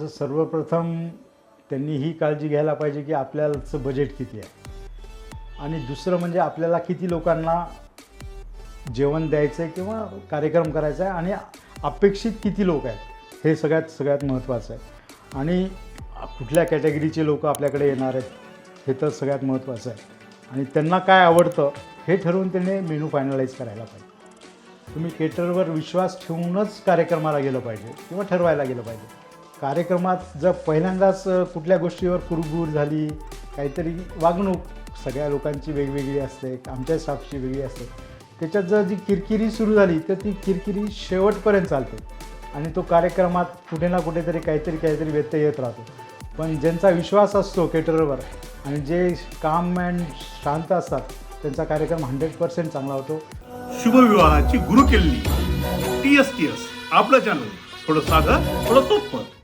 तसं सर्वप्रथम त्यांनी ही काळजी घ्यायला पाहिजे की आपल्याचं बजेट किती आहे आणि दुसरं म्हणजे आपल्याला किती लोकांना जेवण द्यायचं आहे किंवा कार्यक्रम करायचा आहे आणि अपेक्षित किती लोक आहेत हे सगळ्यात महत्त्वाचं आहे आणि कुठल्या कॅटेगरीचे लोक आपल्याकडे येणार आहेत हे तर सगळ्यात महत्त्वाचं आहे आणि त्यांना काय आवडतं हे ठरवून त्यांनी मेनू फायनलाईज करायला पाहिजे. तुम्ही केटरवर विश्वास ठेवूनच कार्यक्रमाला गेलं पाहिजे किंवा ठरवायला गेलं पाहिजे. कार्यक्रमात जर पहिल्यांदाच कुठल्या गोष्टीवर कुरबुर झाली, काहीतरी वागणूक सगळ्या लोकांची वेगवेगळी असते, आमच्या स्टाफची वेगळी असते, त्याच्यात जर जी किरकिरी सुरू झाली तर ती किरकिरी शेवटपर्यंत चालते आणि तो कार्यक्रमात कुठे ना कुठेतरी काहीतरी व्यत्यय येत राहतो. पण ज्यांचा विश्वास असतो केटरवर आणि जे काम अँड शांत असतात त्यांचा कार्यक्रम 100% चांगला होतो. शुभविवाहाची गुरुकिल्ली TSTS आपलं चॅनल, थोडं साधं थोडं सोपं.